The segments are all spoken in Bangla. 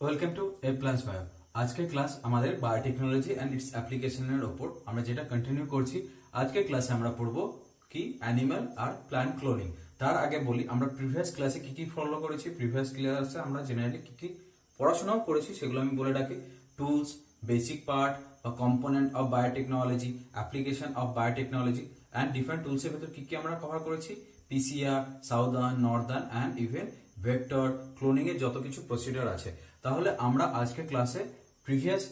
Welcome to A plus bio. আজকের ক্লাস আমাদের বায়োটেকনোলজি অ্যান্ড ইটস অ্যাপ্লিকেশনের ওপর আমরা যেটা কন্টিনিউ করছি। আজকের ক্লাসে আমরা পড়বো কি অ্যানিমাল আর প্ল্যান্ট ক্লোনিং। তার আগে বলি আমরা প্রিভিয়াস ক্লাসে কি কি ফলো করেছি। প্রিভিয়াস ক্লাসে আমরা জেনারেলি কি কি পড়াশোনাও করেছি সেগুলো আমি বলে রাখি। টুলস, বেসিক পার্ট বা component of biotechnology, application of biotechnology and different টুলসের ভেতর কি কি আমরা কভার করেছি। PCR, southern, northern and even vector cloning এর যত কিছু প্রসিডিওর আছে। তাহলে আমরা আজকে ক্লাসে প্রিভিয়াস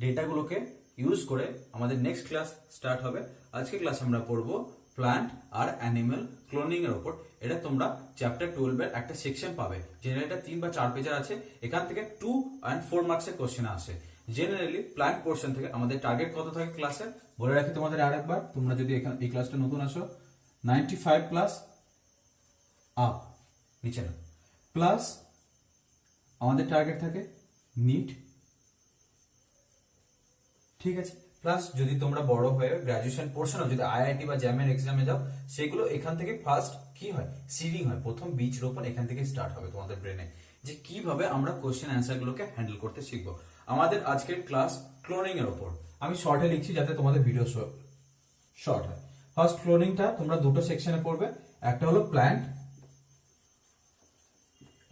ডেটাগুলোকে ইউজ করে আমাদের নেক্সট ক্লাস স্টার্ট হবে। আজকে ক্লাসে আমরা পড়বো প্ল্যান্ট আর অ্যানিমাল ক্লোনিং এর উপর। এটা তোমরা চ্যাপ্টার 12 এর একটা সেকশন পাবে। জেনারেলি এটা 3 বা 4 পেজের আছে। এখান থেকে 2 and 4 মার্কসের কোশ্চেন আসে। জেনারেলি প্ল্যান্ট পোর্শন থেকে আমাদের টার্গেট কত থাকে ক্লাসে বলে রাখি তোমাদের আরেকবার। তোমরা যদি এখানে এই ক্লাসটা নতুন আসো 95 প্লাস আপ, নিচে না, প্লাস আমাদের টার্গেট থাকে নিট, ঠিক আছে। প্লাস যদি তোমরা বড় হয়ে গ্রাজুয়েশন পোর্শনও যদি আইআইটি বা জ্যামের এক্সামে যাও, সেগুলো এখান থেকে ফার্স্ট কি হয়, সিডিং হয়, প্রথম বীজ রোপণ এখান থেকে স্টার্ট হবে তোমাদের ব্রেনে, যে কিভাবে আমরা কোশ্চেন অ্যান্সার গুলোকে হ্যান্ডেল করতে শিখবো। আমাদের আজকের ক্লাস ক্লোনিং এর উপর। আমি শর্টে লিখছি যাতে তোমাদের ভিডিও শর্ট হয়। ফার্স্ট ক্লোনিংটা তোমরা দুটো সেকশনে পড়বে, একটা হলো প্ল্যান্ট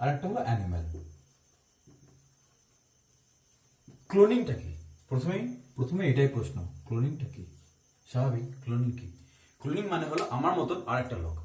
আর একটা হলো অ্যানিমাল। ক্লোনিংটা কি? প্রথমে এটাই প্রশ্ন, ক্লোনিংটা কি? স্বাভাবিক, ক্লোনিং কি? ক্লোনিং মানে হলো আমার মতন আর একটা লোক,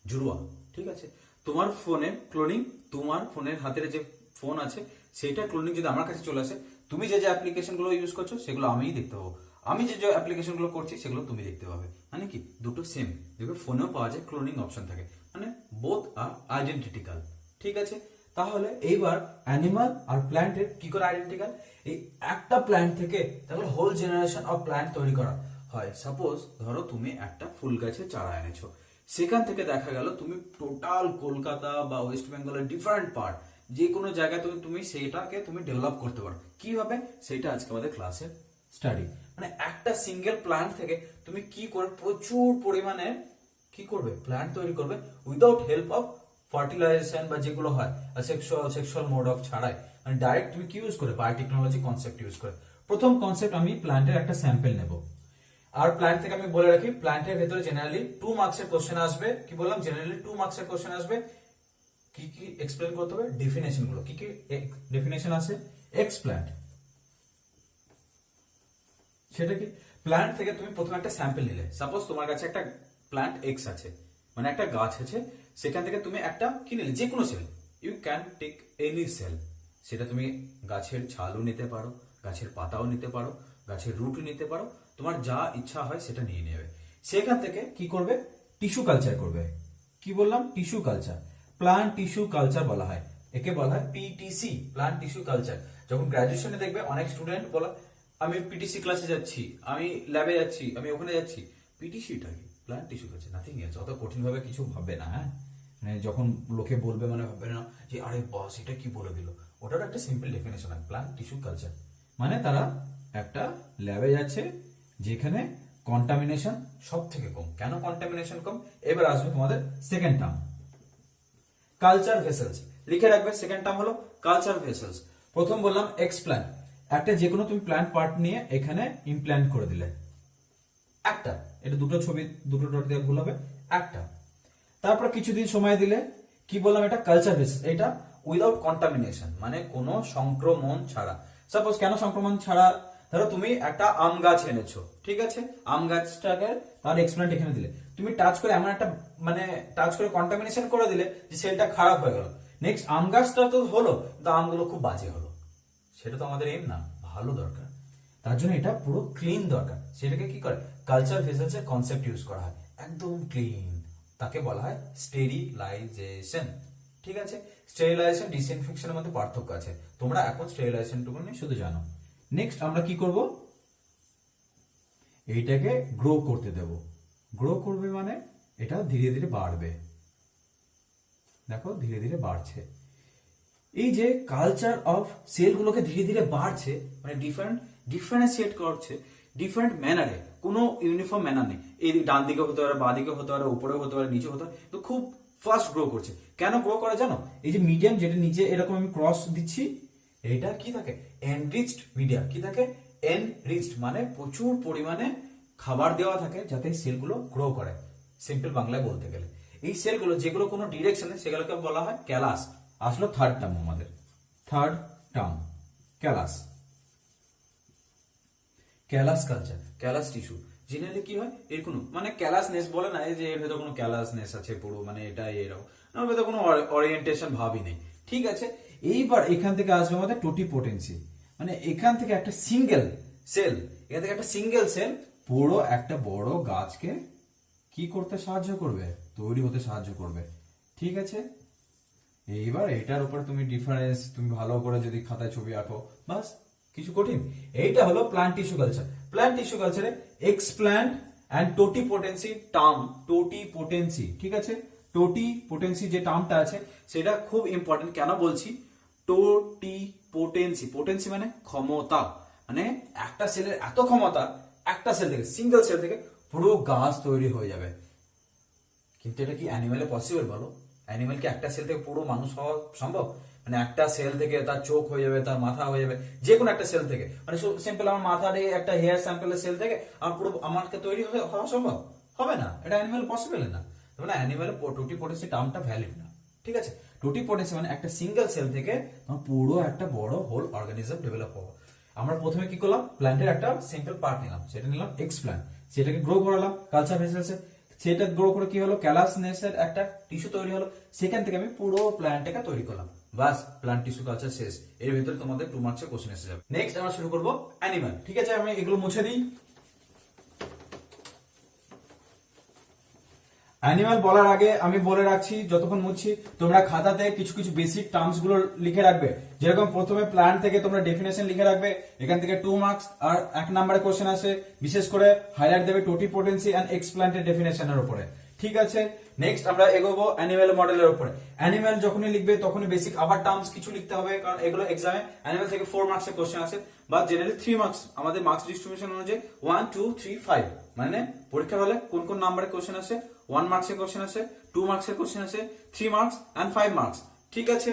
জুড়ুয়া, ঠিক আছে। তোমার ফোনে ক্লোনিং, তোমার ফোনের হাতের যে ফোন আছে সেটা ক্লোনিং যদি আমার কাছে চলে আসে, তুমি যে যে অ্যাপ্লিকেশন গুলো ইউজ করছো সেগুলো আমিই দেখতে পাবো, আমি যে যে অ্যাপ্লিকেশন গুলো করছি সেগুলো তুমি দেখতে পাবে। মানে কি দুটো সেম, দেখবে ফোনেও পাওয়া যায় ক্লোনিং অপশন থাকে, মানে বোথ আর আইডেন্টিটিক্যাল, ঠিক আছে। তাহলে এইবার অ্যানিমাল আর প্ল্যান্টের কি করে আইডেন্টিক্যাল? এই একটা প্ল্যান্ট থেকে তাহলে হোল জেনারেশন অফ প্ল্যান্ট তৈরি করা হয়। সাপোজ ধরো তুমি একটা ফুল গাছের চারা এনেছো, সেখান থেকে দেখা গেল তুমি টোটাল কলকাতা বা ওয়েস্ট বেঙ্গলের ডিফারেন্ট পার্ট, যে কোনো জায়গায় তুমি সেটাকে তুমি ডেভেলপ করতে পারো। কিভাবে সেটা আজকে আমাদের ক্লাসে স্টাডি। মানে একটা সিঙ্গেল প্ল্যান্ট থেকে তুমি কি করে প্রচুর পরিমাণে কি করবে, প্ল্যান্ট তৈরি করবে উইদাউট হেল্প অফ ফার্টিলাইজেশন বা যেগুলো হয় সেক্সুয়াল মোড অফ ছাড়াই, মানে ডাইরেক্ট তুমি কি ইউজ করে, বায়োটেকনোলজি কনসেপ্ট ইউজ করে। প্রথম কনসেপ্ট, আমি প্ল্যান্টের একটা স্যাম্পল নেব, আর প্ল্যান্ট থেকে আমি বলে রাখি প্ল্যান্টের ভেতরে জেনারেলি 2 মার্কসের কোশ্চেন আসবে। কি বললাম, জেনারেলি 2 মার্কসের কোশ্চেন আসবে। কি কি এক্সপ্লেন করতে হবে, ডেফিনেশন গুলো। কি কি ডেফিনেশন আছে? এক্স প্ল্যান্ট, সেটা কি? প্ল্যান্ট থেকে তুমি প্রথমে একটা স্যাম্পল নিলে, সাপোজ তোমার কাছে একটা প্ল্যান্ট এক্স আছে, মানে একটা গাছ আছে, সেখান থেকে তুমি একটা কি নিলে, যে কোনো cell, you can take any cell. সেটা তুমি গাছের ছালও নিতে পারো, গাছের পাতাও নিতে পারো, গাছের রুটও নিতে পারো, তোমার যা ইচ্ছা হয় সেটা নিয়ে নেবে। সেখান থেকে কি করবে, টিস্যু কালচার করবে। কি বললাম, tissue culture, plant tissue culture বলা হয়। একে বলা হয় পিটিসি, প্লান্ট টিস্যু কালচার। যখন গ্রাজুয়েশনে দেখবে অনেক স্টুডেন্ট বলা, আমি পিটিসি ক্লাসে যাচ্ছি, আমি ল্যাবে যাচ্ছি, আমি ওখানে যাচ্ছি। পিটিসিটা কি? Plant tissue culture, nothing else. অত কঠিন ভাবে কিছু ভাববে না, হ্যাঁ। মানে যখন লোকে বলবে মানে ভাববে না যে আরে বস এটা কি বলে দিল। ওটার একটা সিম্পল ডেফিনেশন হয়, প্লান্ট টিস্যু কালচার। মানে তারা একটা ল্যাবে যাচ্ছে যেখানে কন্টামিনেশন সব থেকে কম। কেন কন্টামিনেশন কম? এবার আসবে তোমাদের সেকেন্ড টার্ম, কালচার ভেসেলস। লিখে রাখবে সেকেন্ড টার্ম হলো কালচার ভেসেলস। প্রথম বললাম এক্সপ্ল্যান্ট, একটা যে কোনো তুমি প্ল্যান্ট পার্ট নিয়ে এখানে ইমপ্ল্যান্ট করে দিলে, একটা, এটা দুটো ছবি দুটো ডট দিয়ে ভুল হবে, একটা। তারপর কিছুদিন সময় দিলে, কি বললাম, এটা কালচার বেসিস, এটা উইদাউট কন্টামিনেশন, মানে কোনো সংক্রমণ ছাড়া। সাপোজ কেন সংক্রমণ ছাড়া, ধরো তুমি একটা আম গাছ এনেছো, ঠিক আছে, আম গাছটাকে তার এক্সপ্ল্যান্ট এখানে দিলে, তুমি টাচ করে এমন একটা মানে টাচ করে কন্টামিনেশন করে দিলে যে সেলটা খারাপ হয়ে গেল। নেক্সট আম গাছটা তো হলো, কিন্তু আমগুলো খুব বাজে হলো। সেটা তো আমাদের এম না, ভালো দরকার, তার জন্য এটা পুরো ক্লিন দরকার। সেটাকে কি করে, কালচার ভেসেলস এর কনসেপ্ট ইউজ করা হয়, একদম ক্লিন। তাকে বলা হয় স্টেরিলাইজেশন, ঠিক আছে। স্টেরিলাইজেশন ডিসইনফেকশনের মধ্যে পার্থক্য আছে, তোমরা এখন স্টেরিলাইজেশন টুকু শুধু জানো। নেক্সট আমরা কি করব, এইটাকে গ্রো করতে দেব। গ্রো করবে মানে এটা ধীরে ধীরে বাড়বে, দেখো ধীরে ধীরে বাড়ছে। এই যে কালচার অফ সেলগুলোকে ধীরে ধীরে বাড়ছে, মানে ডিফারেন্সিয়েট করছে ডিফারেন্ট ম্যানারে, কোনো ইউনিফর্ম ম্যানার নেই। এই ডান দিকে হতে পারে, বাঁ দিকে হতে পারে, উপরে হতে পারে, নিচে হতে পারে, তো খুব ফাস্ট গ্রো করছে। কেন গ্রো করে জানো? এই যে মিডিয়াম যেটা নিচে এরকম আমি ক্রস দিচ্ছি, এটা কি থাকে, এনরিচড মিডিয়া। কি থাকে, এনরিচড মানে প্রচুর পরিমাণে খাবার দেওয়া থাকে যাতে সেলগুলো গ্রো করে, সিম্পল বাংলায় বলতে গেলে। এই সেলগুলো যেগুলো কোনো ডিরেকশনে, সেগুলোকে বলা হয় ক্যালাস। আসলো থার্ড টার্ম আমাদের, third term callous. Callous culture, callous tissue generally কি হয়, এর কোনো মানে ক্যালাসনেস বলে না, এই যে এর ভেতর কোনো ক্যালাসনেস আছে পুরো, মানে এটা এরকম না, ওর ভেতর কোনো ওরিয়েন্টেশন ভাবই নেই, ঠিক আছে। এইবার এখান থেকে আসবে আমাদের টোটিপোটেন্সি, মানে এখান থেকে একটা সিঙ্গেল সেল, এখান থেকে একটা সিঙ্গেল সেল পুরো একটা বড় গাছকে কি করতে সাহায্য করবে, তৈরি হতে সাহায্য করবে, ঠিক আছে। এইবার এটার উপরে তুমি ডিফারেন্স তুমি ভালো করে যদি খাতায় ছবি আঁকো, বাস, কিছু কঠিন। এইটা হলো plant tissue culture. Plant tissue কালচারে explant and totipotency term, totipotency, ঠিক আছে। টোটিপোটেন্সি যে টার্মটা আছে সেটা খুব ইম্পর্টেন্ট। কেন বলছি, টোটিপোটেন্সি, পোটেন্সি মানে ক্ষমতা, মানে একটা সেলের এত ক্ষমতা, একটা সেল থেকে, সিঙ্গেল সেল থেকে পুরো গাছ তৈরি হয়ে যাবে। কিন্তু এটা কি অ্যানিমেলে পসিবল বলো? অ্যানিমেল কি একটা সেল থেকে পুরো মানুষ হওয়া সম্ভব? মানে একটা সেল থেকে তার চোখ হয়ে যাবে, তার মাথা হয়ে যাবে, যে কোনো একটা সেল থেকে, মানে সিম্পল আমার মাথার এই একটা হেয়ার স্যাম্পলের সেল থেকে আমার পুরো আমাকে তৈরি হওয়া সম্ভব হবে না, এটা অ্যানিমেল পসিবল না। মানে অ্যানিমেলে টোটিপোটেন্সি টার্মটা ভ্যালিড না, ঠিক আছে। টোটিপোটেন্সি মানে একটা সিঙ্গেল সেল থেকে পুরো একটা বড় হোল অর্গানিজম ডেভেলপ হওয়া। আমরা প্রথমে কি করলাম, প্ল্যান্টের একটা সিম্পল পার্ট নিলাম, সেটা নিলাম এক্সপ্ল্যান্ট, সেটাকে গ্রো করালাম কালচার ভেসেলসে, সেটা গ্রো করে কি হলো, ক্যালাসনেসের একটা টিস্যু তৈরি হলো, সেখান থেকে আমি পুরো প্ল্যান্টটাকে তৈরি করলাম, বাস, প্ল্যান্ট টিস্যু কালচার শেষ। এর ভিতরে তোমাদের 2 মার্কসের কোশ্চেন এসে যাবে। নেক্সট আমরা শুরু করব অ্যানিমাল, ঠিক আছে। আমি এগুলো মুছে দিই। অ্যানিমাল বলার আগে আমি বলে রাখছি, যতক্ষণ মুছছি তোমরা খাতাতে কিছু কিছু বেসিক টার্মস গুলো লিখে রাখবে। যেরকম প্রথমে প্ল্যান্ট থেকে তোমরা ডেফিনেশন লিখে রাখবে, এখান থেকে 2 মার্কস আর 1 নম্বরে কোশ্চেন আসে, বিশেষ করে হাইলাইট দেবে টোটিপোটেন্সি এন্ড এক্সপ্ল্যান্টের ডেফিনেশনের উপরে, ঠিক আছে। নেক্সট আমরা এগোবো অ্যানিমাল মডেলের উপরে। অ্যানিমাল যখনই লিখবে তখনই বেসিক আবার টার্মস কিছু লিখতে হবে, কারণ এগুলো এক্সামে অ্যানিমাল থেকে 4 মার্কসের কোশ্চেন আসে, বা জেনারেলি 3 মার্কস। আমাদের মার্কস ডিস্ট্রিবিউশন অনুযায়ী 1 2 3 5, মানে পরীক্ষার হলে কোন কোন নাম্বারে কোশ্চেন আসে, 1 মার্কসের কোশ্চেন আসে, 2 মার্কসের কোশ্চেন আসে, 3 মার্কস এন্ড 5 মার্কস, ঠিক আছে।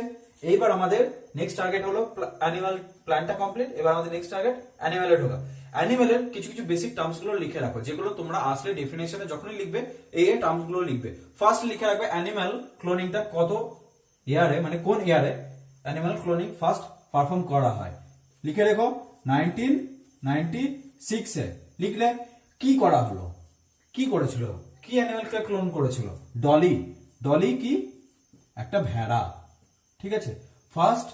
এইবার আমাদের নেক্সট টার্গেট হলো অ্যানিমাল প্ল্যানটা কমপ্লিট। এবার আমাদের নেক্সট টার্গেট অ্যানিমালে ঢোকা। অ্যানিমালের কিছু কিছু বেসিক টার্মস গুলো লিখে রাখো, যেগুলো তোমরা আসলে ডেফিনেশনে যখনই লিখবে এই টার্মস গুলো লিখবে। ফার্স্ট লিখে রাখবে অ্যানিমাল ক্লোনিংটা কত ইয়ারে, মানে কোন ইয়ারে অ্যানিমাল ক্লোনিং ফার্স্ট পারফর্ম করা হয়। লিখে রেখো 1996 এ। লিখলে কি করা হলো, কি করেছিল, কি অ্যানিমালকে ক্লোন করেছিল, ডলি। ডলি কি, একটা ভেড়া, ঠিক আছে। First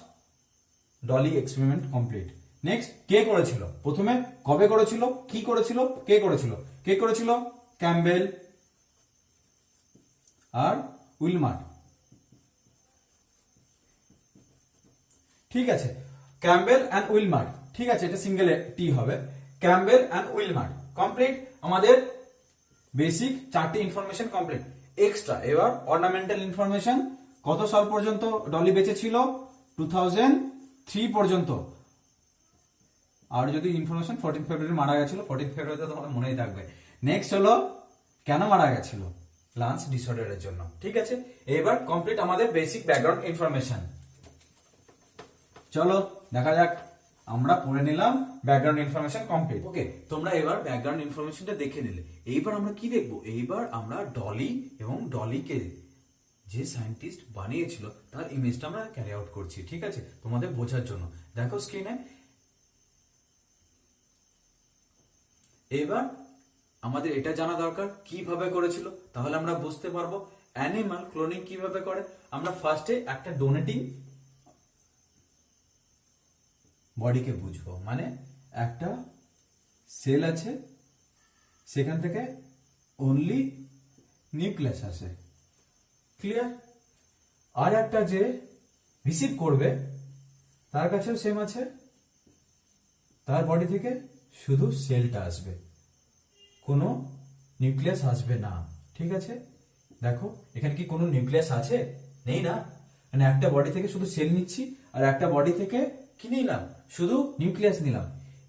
Dolly experiment complete. Next কে করেছিল, প্রথমে কবে করেছিল, কি করেছিল, কে করেছিল, কে করেছিল, ক্যাম্বেল আর উইলমার্ট, ঠিক আছে। ক্যাম্বেল এন্ড উইলমার্ট, ঠিক আছে, এটা সিঙ্গেল টি হবে, ক্যাম্বেল এন্ড উইলমার্ট কমপ্লিট। আমাদের বেসিক 4টি ইনফরমেশন কমপ্লিট। এক্সট্রা এবার অর্নামেন্টাল ইনফরমেশন, কত সাল পর্যন্ত ডলি বেঁচে ছিল, 2003 পর্যন্ত। আর যদি ইনফরমেশন 14 ফেব্রুয়ারি মারা গেছিল, 14 ফেব্রুয়ারিতে তোমার মনেই থাকবে। নেক্সট হলো কেন মারা গেছিল, লাঞ্চ ডিসঅর্ডারের জন্য, ঠিক আছে। এবার কমপ্লিট আমাদের বেসিক ব্যাকগ্রাউন্ড ইনফরমেশন। চলো দেখা যাক, আমরা পড়ে নিলাম ব্যাকগ্রাউন্ড ইনফরমেশন কমপ্লিট। ওকে, তোমরা এবার ব্যাকগ্রাউন্ড ইনফরমেশনটা দেখে নিলে। এইবার আমরা কি দেখবো, এইবার আমরা ডলি এবং ডলিকে যে সায়েন্টিস্ট বানিয়েছিল তার ইমেজটা আমরা ক্যারি আউট করছি, ঠিক আছে, তোমাদের বোঝার জন্য। দেখো স্ক্রিনে। এবার আমাদের এটা জানা দরকার কিভাবে করেছিল, তাহলে আমরা বুঝতে পারবো অ্যানিমাল ক্লোনিং কিভাবে করে। আমরা ফার্স্টে একটা ডোনেটিং বডিকে বুঝবো, মানে একটা সেল আছে, সেখান থেকে অনলি নিউক্লিয়াস আসে, ক্লিয়ার। আর একটা যে রিসিভ করবে তার কাছেও সেম আছে, তার বডি থেকে শুধু সেলটা আসবে, কোনো নিউক্লিয়াস আসবে না, ঠিক আছে। দেখো এখানে কি কোনো নিউক্লিয়াস আছে, নেই না, মানে একটা বডি থেকে শুধু সেল নিচ্ছি আর একটা বডি থেকে কি নিলাম, শুধু নিউক্লিয়াস নিলাম।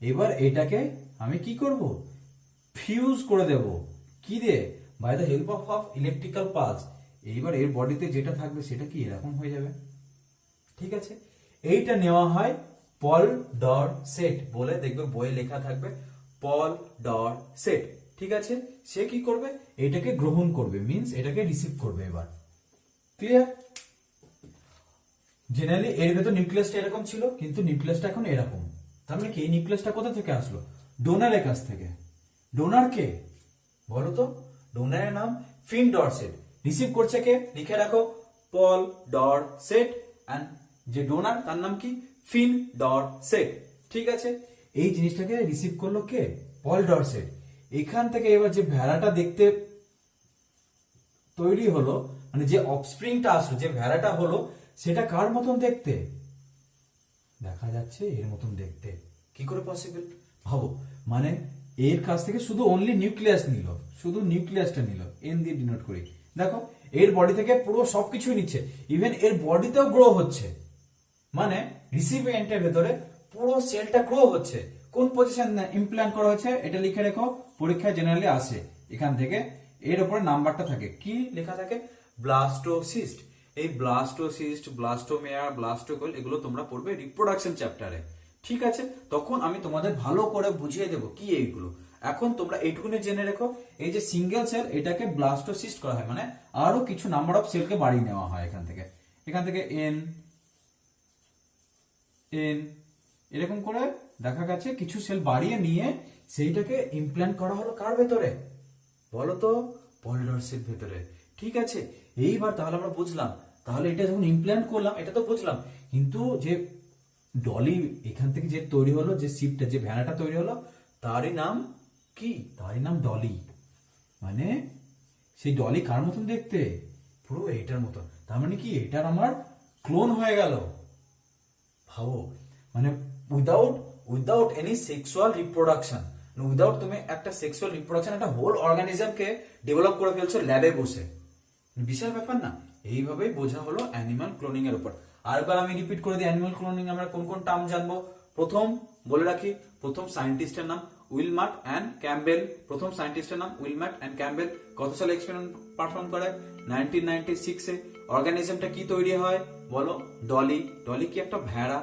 এবার এটাকে আমি কি করব, ফিউজ করে দেব, কি দিয়ে, by the help of electrical pulse. এইবার এর বডিতে যেটা থাকবে সেটা কি এরকম হয়ে যাবে, ঠিক আছে। এইটা নেওয়া হয় পল ডর সেট বলে দেখবে বইয়ে লেখা থাকবে পল ডর সেট, ঠিক আছে। সে কি করবে, এটাকে গ্রহণ করবে, মিন্স এটাকে রিসিভ করবে। এবার ক্লিয়ার? জেনারেলি এর ভেতর নিউক্লিয়াসটা এরকম ছিল, কিন্তু নিউক্লিয়াসটা এখন এরকম। তার মানে কি এই নিউক্লিয়াসটা কোথা থেকে আসলো? ডোনারের কাছ থেকে। ডোনার কে বলো তো? ডোনারের নাম ফিন ডরসেট। রিসিভ করছে কে? লিখে রাখো পল ডরসেট, এন্ড যে ডোনার তার নাম কি? ফিন ডরসেট, ঠিক আছে। এই জিনিসটাকে রিসিভ করলো কে? পল ডরসেট। এখান থেকে এবার যে ভেড়াটা দেখতে তৈরি হলো, মানে যে অফস্প্রিংটা আসলো, যে ভেড়াটা হলো, সেটা কার মতন দেখতে? দেখা যাচ্ছে এর মতন দেখতে। কি করে পসিবল ভাবো? মানে এর কাছ থেকে শুধু অনলি নিউক্লিয়াস নিল, শুধু নিউক্লিয়াসটা নিল, এন দিয়ে ডিনোট করি। দেখো এর বডি থেকে পুরো সবকিছুই নিচ্ছে, ইভেন এর বডিতেও গ্রো হচ্ছে। মানে রিসিপিয়েন্টের ভেতরে পুরো সেলটা গ্রো হচ্ছে। কোন পজিশন ইমপ্ল্যান্ট করা হয়েছে এটা লিখে রেখো, পরীক্ষায় জেনারেলি আসে এখান থেকে। এর উপরে নাম্বারটা থাকে, কি লেখা থাকে? ব্লাস্টোসিস্ট। এই ব্লাস্টোসিস্ট, ব্লাস্টোমেয়ার, ব্লাস্টোকোল এগুলো তোমরা পড়বে রিপ্রোডাকশন চ্যাপ্টারে, ঠিক আছে। তখন আমি তোমাদের ভালো করে বুঝিয়ে দেবো কি এইগুলো। এখন তোমরা এইটুকুনি জেনে রেখো, এই যে সিঙ্গেল সেল এটাকে ব্লাস্টোসিস্ট করা হয়, মানে আরো কিছু নাম্বার অফ সেলকে বাড়িয়ে নেওয়া হয় এখান থেকে এন এন এরকম করে দেখা গেছে কিছু সেল বাড়িয়ে নিয়ে সেইটাকে ইমপ্ল্যান্ট করা হলো কার ভেতরে বলো তো? পল ডরসেট ভেতরে, ঠিক আছে। এইবার তাহলে আমরা বুঝলাম, তাহলে এটা যখন ইমপ্ল্যান্ট করলাম এটা তো বুঝলাম, কিন্তু যে ডলি এখান থেকে যে তৈরি হলো, যে শিপটা, যে ভেড়াটা তৈরি হলো, তারই নাম কি? তারই নাম ডলি। মানে সেই ডলি কার মতন দেখতে? পুরো এটার মতন। তার মানে কি এটার আমার ক্লোন হয়ে গেল। ভাবো, মানে without any sexual reproduction, without তুমি একটা সেক্সুয়াল রিপ্রোডাকশন একটা হোল অর্গানিজমকে ডেভেলপ করে ফেলছো ল্যাবে বসে। বিশাল ব্যাপার না? এইভাবেই বোঝা হলো অ্যানিমাল ক্লোনিং এর উপর। আরেকবার আমি রিপিট করে দিই, অ্যানিমাল ক্লোনিং আমরা কোন কোন টার্ম জানবো। প্রথম বলে রাখি, প্রথম সায়েন্টিস্টের নাম উইলমার্ট অ্যান্ড ক্যাম্বেল। প্রথম সায়েন্টিস্টের নাম উইলমার্ট অ্যান্ড ক্যাম্বেল। কত সালে এক্সপেরিমেন্ট পারফর্ম করে? 1996 এ। অর্গানিজমটা কি তৈরি হয় বলো? ডলি। ডলি কি একটা ভেড়া।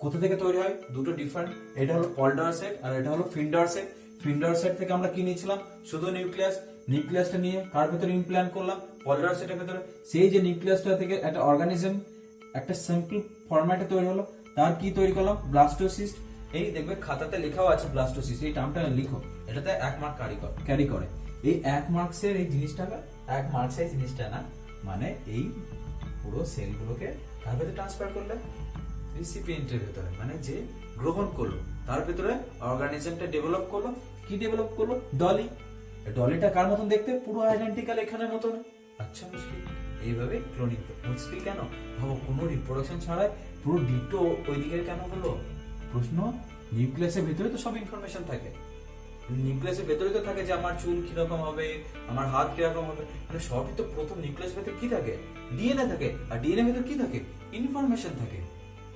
কোথা থেকে তৈরি হয়? দুটো ডিফারেন্ট। এটা হলো পল ডরসেট আর এটা হলো ফিন ডরসেট। ফিন ডরসেট থেকে আমরা কি নিয়েছিলাম? শুধু নিউক্লিয়াস। নিউক্লিয়াসটা নিয়ে কার ভেতরে ইমপ্ল্যান্ট করলাম? পল ডরসেটের ভেতরে। সেই যে নিউক্লিয়াসটা থেকে একটা অর্গানিজম একটা সিম্পল ফরম্যাটে তৈরি হলো, তার কি তৈরি করলাম? ব্লাস্টোসিস্ট। এই দেখবে খাতাতে লেখাও আছে ব্লাস্টোসিস্ট, এই টার্মটা লিখো, এটাতে 1 মার্ক ক্যারি করে। এই 1 মার্কসের এই জিনিসটাকে 1 মার্কসের জিনিসটা না, মানে এই পুরো সেলগুলোকে কার ভেতরে ট্রান্সফার করলে? রিসিপিয়েন্টের ভেতরে, মানে যে গ্রহণ করলো তার ভেতরে অর্গানিজমটা ডেভেলপ করলো। কি ডেভেলপ করলো? ডলি। ডলিটা কার মতন দেখতে? পুরো আইডেন্টিক্যাল এখানের মতন। আচ্ছা মুশকিল। এইভাবে ক্লোনিং। মুশকিল কেন? ভাবো কোনো রিপ্রোডাকশন ছাড়াই পুরো ডিটো ওই দিকে কেন হলো? প্রশ্ন। নিউক্লিয়াসের ভেতরে তো সব ইনফরমেশন থাকে। নিউক্লিয়াসের ভেতরে তো থাকে যে আমার চুল কিরকম হবে, আমার হাত কিরকম হবে, মানে সবই তো প্রথম নিউক্লিয়াস ভেতরে কি থাকে? ডিএনএ থাকে। আর ডিএনএ ভেতরে কি থাকে? ইনফরমেশন থাকে।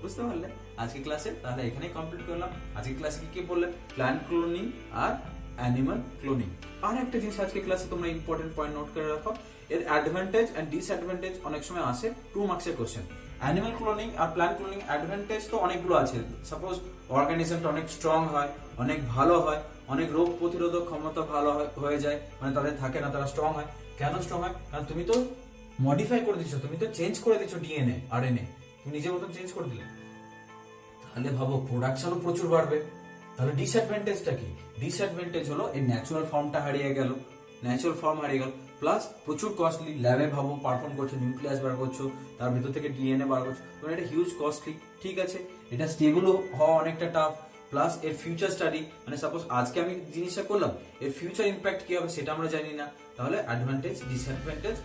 বুঝতে পারলে? আজকে ক্লাসে তাহলে এখানেই কমপ্লিট করলাম। আজকে ক্লাসে কি কি বললে? প্ল্যান্ট ক্লোনিং আর অ্যানিমাল ক্লোনিং। আর একটা জিনিস আজকে ক্লাসে তোমরা ইম্পর্টেন্ট পয়েন্ট নোট করে রাখো, এর অ্যাডভান্টেজ এন্ড ডিসঅ্যাডভান্টেজ অনেক সময় আসে 2 মার্কসের কোশ্চেন। অ্যানিমাল ক্লোনিং আর প্ল্যান্ট ক্লোনিং অ্যাডভান্টেজ তো অনেকগুলো আছে। সাপোজ অর্গানিজমটা অনেক স্ট্রং হয়, অনেক ভালো হয়, অনেক রোগ প্রতিরোধক ক্ষমতা ভালো হয়ে যায়, মানে তাদের থাকে না, তারা স্ট্রং হয়। কেন স্ট্রং হয়? কারণ তুমি তো মডিফাই করে দিচ্ছ, তুমি তো চেঞ্জ করে দিচ্ছ ডিএনএ আরএনএ, তুমি নিজের মতন চেঞ্জ করে দিলে। তাহলে ভাবো প্রোডাকশনও প্রচুর বাড়বে। তাহলে ডিসঅ্যাডভান্টেজটা কি? ডিসঅ্যাডভান্টেজ হলো এই ন্যাচুরাল ফর্মটা হারিয়ে গেল, প্লাস প্রচুর কস্টলি। ল্যাবে ভাবো পারফর্ম করছো, নিউক্লিয়াস বার করছো, তার ভিতর থেকে ডিএনএ বার করছো, মানে এটা হিউজ কস্টলি, ঠিক আছে। এটা স্টেবলও হওয়া অনেকটা টাফ। প্লাস এর ফিউচার স্টাডি, মানে সাপোজ আজকে আমি জিনিসটা করলাম, এর ফিউচার ইম্প্যাক্ট কি হবে সেটা আমরা জানি না। তাহলে অ্যাডভান্টেজ ডিসঅ্যাডভান্টেজ